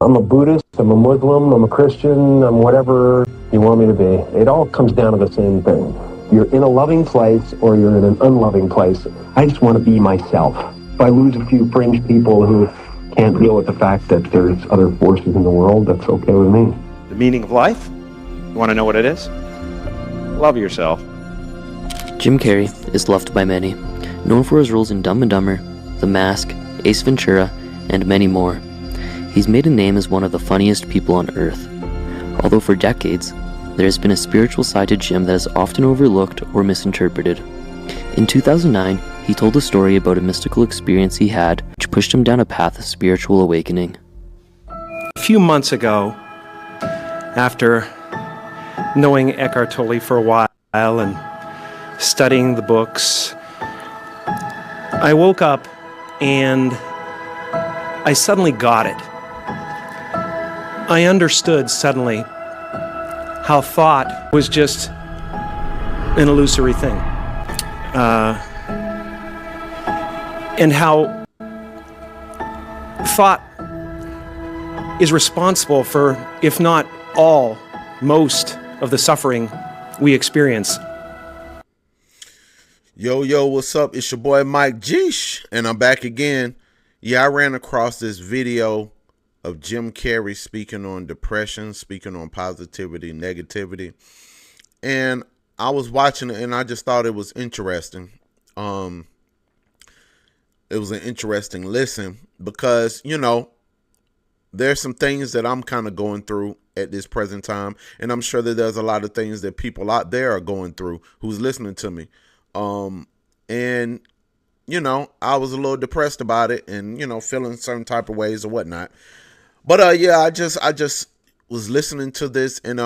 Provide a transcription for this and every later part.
I'm a Buddhist, I'm a Muslim, I'm a Christian, I'm whatever you want me to be. It all comes down to the same thing. You're in a loving place or you're in an unloving place. I just want to be myself. If I lose a few fringe people who can't deal with the fact that there's other forces in the world, that's okay with me. The meaning of life? You want to know what it is? Love yourself. Jim Carrey is loved by many, known for his roles in Dumb and Dumber, The Mask, Ace Ventura, and many more. He's made a name as one of the funniest people on earth. Although for decades, there has been a spiritual side to Jim that is often overlooked or misinterpreted. In 2009, he told a story about a mystical experience he had which pushed him down a path of spiritual awakening. A few months ago, after knowing Eckhart Tolle for a while and studying the books, I woke up and I suddenly got it. I understood suddenly how thought was just an illusory thing. And how thought is responsible for, if not all, most of the suffering we experience. Yo, what's up? It's your boy Mike Geesh, and I'm back again. Yeah, I ran across this video of Jim Carrey speaking on depression, speaking on positivity, negativity. And I was watching it and I just thought it was interesting. It was an interesting listen because, you know, there's some things that I'm kind of going through at this present time. And I'm sure that there's a lot of things that people out there are going through who's listening to me. And, you know, I was a little depressed about it and, you know, feeling certain type of ways or whatnot. But yeah, I just was listening to this and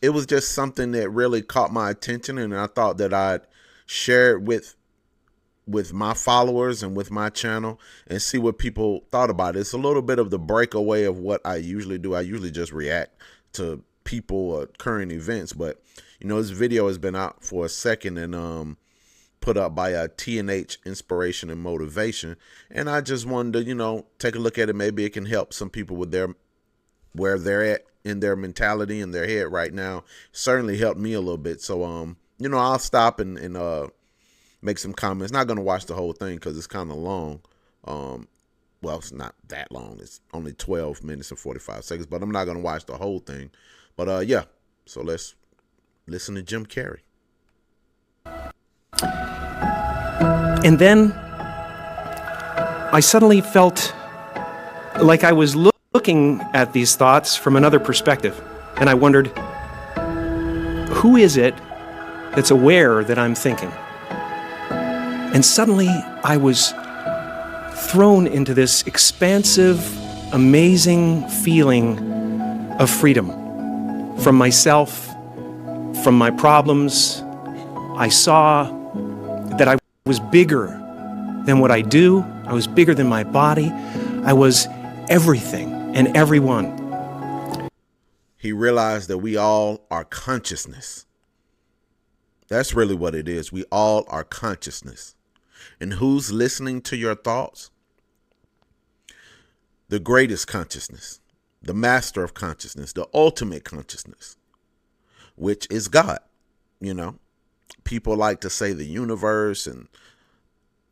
it was just something that really caught my attention, and I thought that I'd share it with my followers and with my channel and see what people thought about it. It's a little bit of the breakaway of what I usually do. I usually just react to people or current events, but you know, this video has been out for a second and put up by T&H Inspiration and Motivation, and I just wanted to, you know, take a look at it. Maybe it can help some people with where they're at in their mentality and their head right now. Certainly helped me a little bit. So you know, I'll stop and make some comments. Not gonna watch the whole thing because it's kind of long. Well, it's not that long. It's only 12 minutes and 45 seconds, but I'm not gonna watch the whole thing. But yeah, so let's listen to Jim Carrey. And then I suddenly felt like I was looking at these thoughts from another perspective. And I wondered, who is it that's aware that I'm thinking? And suddenly I was thrown into this expansive, amazing feeling of freedom from myself, from my problems. I saw that I was bigger than what I do. I was bigger than my body. I was everything and everyone. He realized that we all are consciousness. That's really what it is. We all are consciousness. And who's listening to your thoughts? The greatest consciousness, the master of consciousness, the ultimate consciousness, which is God. You know, people like to say the universe and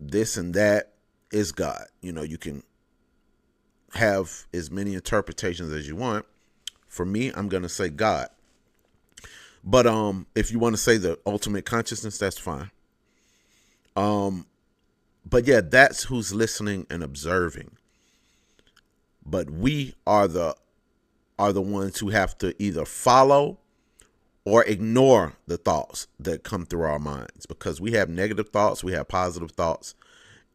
this and that is God. You know, you can have as many interpretations as you want. For me, I'm going to say God. But if you want to say the ultimate consciousness, that's fine. But yeah, that's who's listening and observing. But we are the ones who have to either follow or ignore the thoughts that come through our minds, because we have negative thoughts, we have positive thoughts,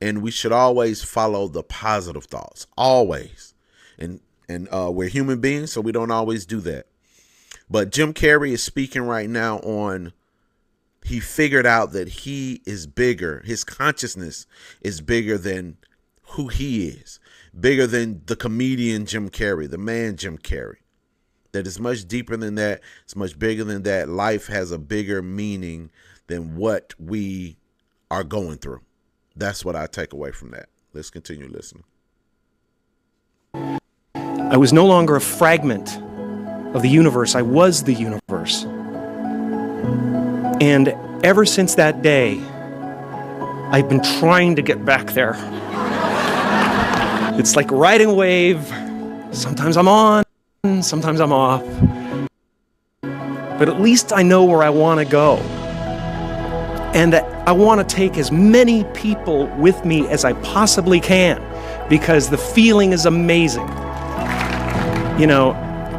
and we should always follow the positive thoughts, always. And we're human beings, so we don't always do that. But Jim Carrey is speaking right now on, he figured out that he is bigger. His consciousness is bigger than who he is, bigger than the comedian Jim Carrey, the man Jim Carrey. That is much deeper than that. It's much bigger than that. Life has a bigger meaning than what we are going through. That's what I take away from that. Let's continue listening. I was no longer a fragment of the universe. I was the universe. And ever since that day, I've been trying to get back there. It's like riding a wave. Sometimes I'm on, sometimes I'm off. But at least I know where I want to go. And I want to take as many people with me as I possibly can, because the feeling is amazing. You know,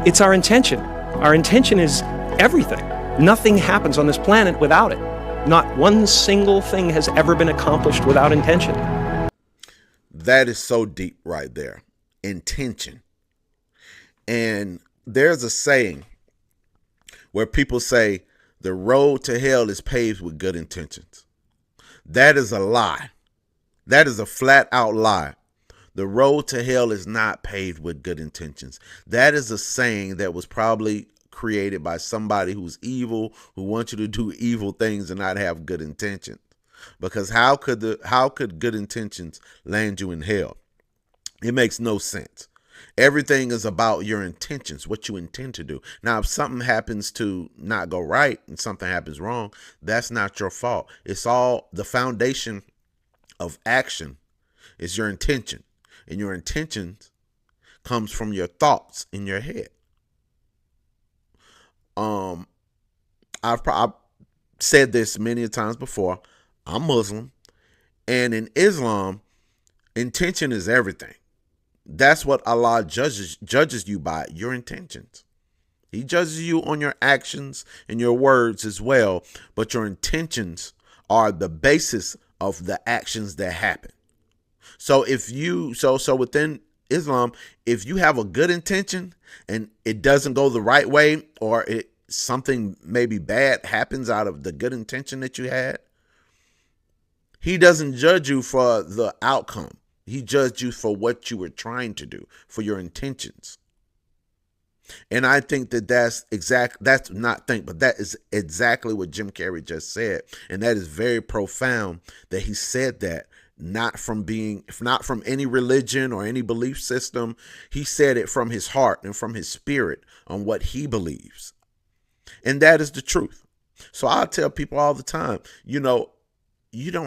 it's our intention. Our intention is everything. Nothing happens on this planet without it. Not one single thing has ever been accomplished without intention. That is so deep right there. Intention. And there's a saying where people say the road to hell is paved with good intentions. That is a lie. That is a flat out lie. The road to hell is not paved with good intentions. That is a saying that was probably created by somebody who's evil, who wants you to do evil things and not have good intentions. Because how could good intentions land you in hell? It makes no sense. Everything is about your intentions, what you intend to do. Now, if something happens to not go right and something happens wrong, that's not your fault. It's all the foundation of action is your intention. And your intentions comes from your thoughts in your head. I've said this many times before. I'm Muslim, and in Islam, intention is everything. That's what Allah judges you by, your intentions. He judges you on your actions and your words as well, but your intentions are the basis of the actions that happen. So within Islam, if you have a good intention and it doesn't go the right way, or something maybe bad happens out of the good intention that you had, he doesn't judge you for the outcome. He judged you for what you were trying to do, for your intentions. And I think that that is exactly what Jim Carrey just said. And that is very profound that he said that, not from any religion or any belief system. He said it from his heart and from his spirit on what he believes. And that is the truth. So I tell people all the time, you don't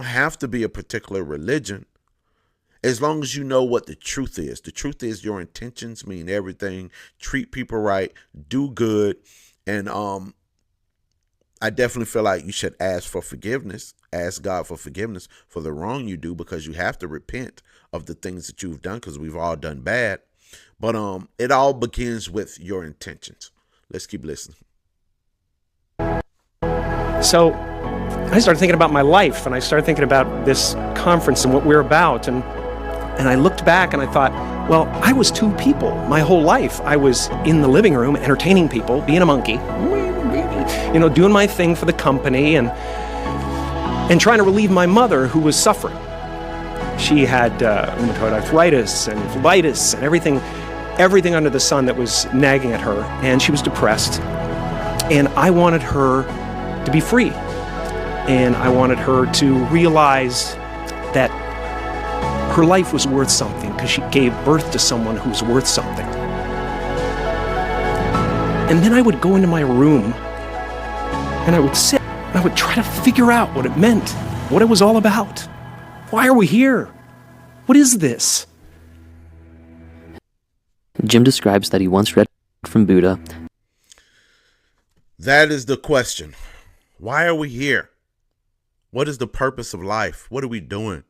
have to be a particular religion as long as you know what the truth is. The truth is your intentions mean everything. Treat people right, do good. And I definitely feel like you should ask for forgiveness. Ask God for forgiveness for the wrong you do, because you have to repent of the things that you've done, because we've all done bad. But it all begins with your intentions. Let's keep listening. So I started thinking about my life, and I started thinking about this conference and what we're about. And I looked back and I thought, well, I was two people my whole life. I was in the living room entertaining people, being a monkey, doing my thing for the company and trying to relieve my mother, who was suffering. She had rheumatoid arthritis and colitis and everything under the sun that was nagging at her, and she was depressed. And I wanted her to be free. And I wanted her to realize that her life was worth something, because she gave birth to someone who's worth something. And then I would go into my room and I would sit and I would try to figure out what it meant, what it was all about. Why are we here? What is this? Jim describes that he once read from Buddha. That is the question. Why are we here? What is the purpose of life? What are we doing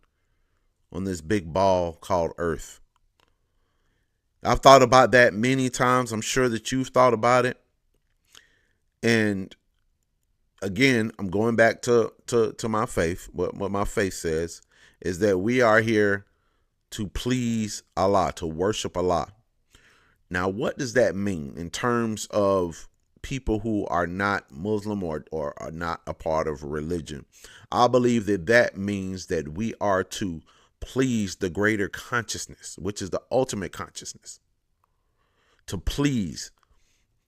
on this big ball called Earth? I've thought about that many times. I'm sure that you've thought about it. And again, I'm going back to my faith. What my faith says is that we are here to please Allah, to worship Allah. Now, what does that mean in terms of people who are not Muslim or are not a part of religion? I believe that means that we are to please the greater consciousness, which is the ultimate consciousness. To please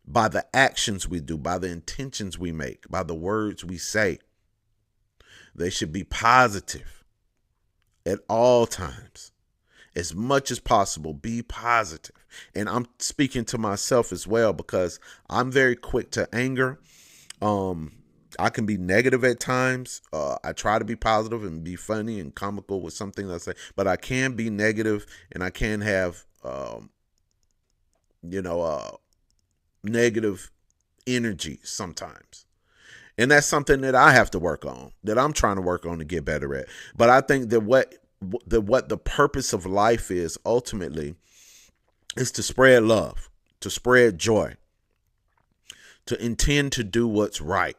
by the actions we do, by the intentions we make, by the words we say. They should be positive at all times. as much as possible. Be positive. And I'm speaking to myself as well, because I'm very quick to anger. I can be negative at times. I try to be positive and be funny and comical with something I say, but I can be negative, and I can have, negative energy sometimes. And that's something that I have to work on, that I'm trying to work on to get better at. But I think that what the purpose of life is ultimately is to spread love, to spread joy, to intend to do what's right,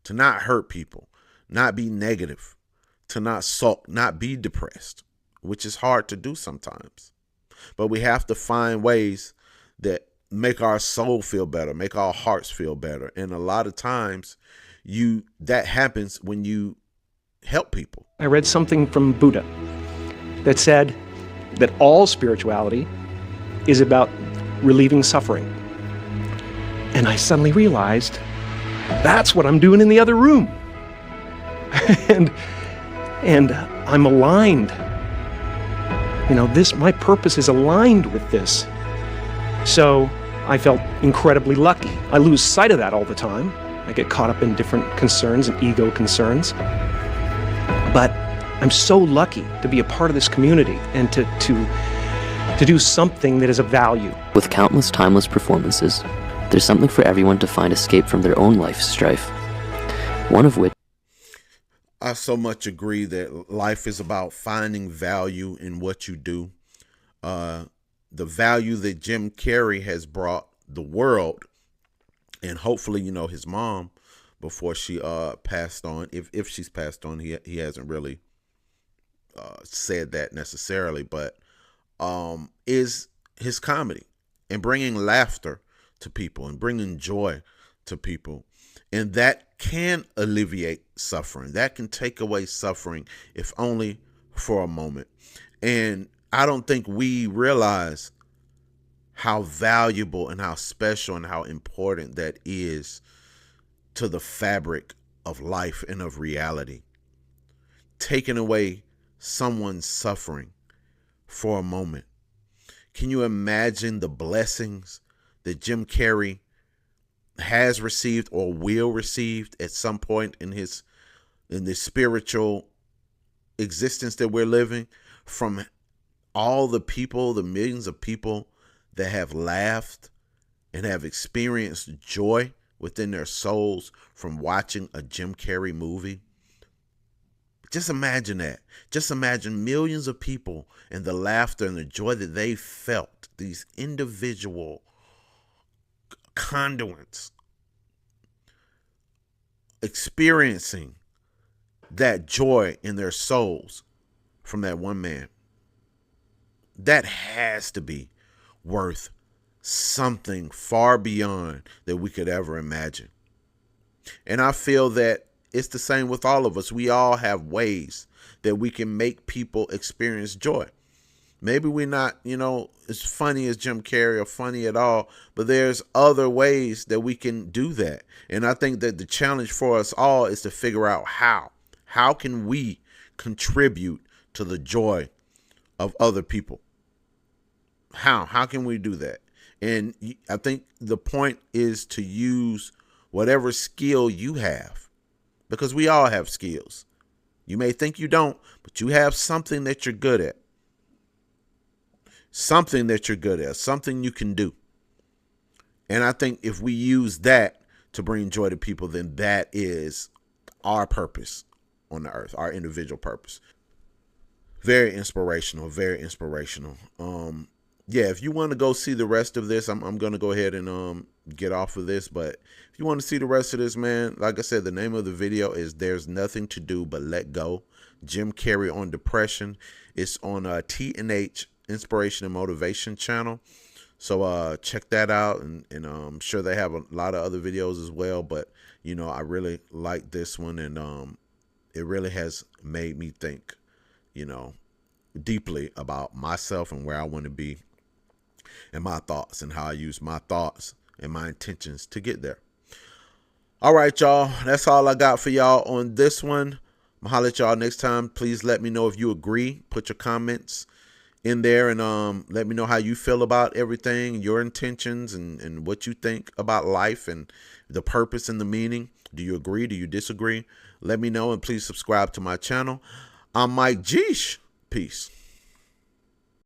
to not hurt people, not be negative, to not sulk, not be depressed, which is hard to do sometimes. But we have to find ways that make our soul feel better, make our hearts feel better. And a lot of times that happens when you help people. I read something from Buddha that said that all spirituality is about relieving suffering. And I suddenly realized that's what I'm doing in the other room. and I'm aligned. My purpose is aligned with this. So I felt incredibly lucky. I lose sight of that all the time. I get caught up in different concerns and ego concerns. But I'm so lucky to be a part of this community and to do something that is of value. With countless timeless performances, there's something for everyone to find escape from their own life strife. One of which I so much agree that life is about finding value in what you do. The value that Jim Carrey has brought the world, and hopefully, his mom, before she passed on, if she's passed on, he hasn't really said that necessarily, but is his comedy and bringing laughter to people and bringing joy to people. And that can alleviate suffering. That can take away suffering, if only for a moment. And I don't think we realize how valuable and how special and how important that is to the fabric of life and of reality. Taking away someone's suffering for a moment. Can you imagine the blessings that Jim Carrey has received or will receive at some point in the spiritual existence that we're living, from all the people, the millions of people that have laughed and have experienced joy within their souls from watching a Jim Carrey movie? Just imagine that. Just imagine millions of people and the laughter and the joy that they felt, these individual conduits experiencing that joy in their souls from that one man. That has to be worth something far beyond that we could ever imagine. And I feel that it's the same with all of us. We all have ways that we can make people experience joy. Maybe we're not, as funny as Jim Carrey or funny at all, but there's other ways that we can do that. And I think that the challenge for us all is to figure out how. How can we contribute to the joy of other people? How can we do that? And I think the point is to use whatever skill you have, because we all have skills. You may think you don't, but you have something that you're good at. Something that you're good at, something you can do. And I think if we use that to bring joy to people, then that is our purpose on the earth, our individual purpose. Very inspirational, very inspirational. If you want to go see the rest of this, I'm going to go ahead and get off of this. But if you want to see the rest of this, man, like I said, the name of the video is There's Nothing to Do But Let Go. Jim Carrey on Depression. It's on T&H Inspiration and Motivation channel. So check that out. And I'm sure they have a lot of other videos as well. But, I really like this one. And it really has made me think, deeply about myself and where I want to be, and my thoughts and how I use my thoughts and my intentions to get there. All right, y'all. That's all I got for y'all on this one. I'm gonna holler at y'all next time. Please let me know if you agree. Put your comments in there and let me know how you feel about everything, your intentions, and what you think about life and the purpose and the meaning. Do you agree? Do you disagree? Let me know, and please subscribe to my channel. I'm Mike Geesh. Peace.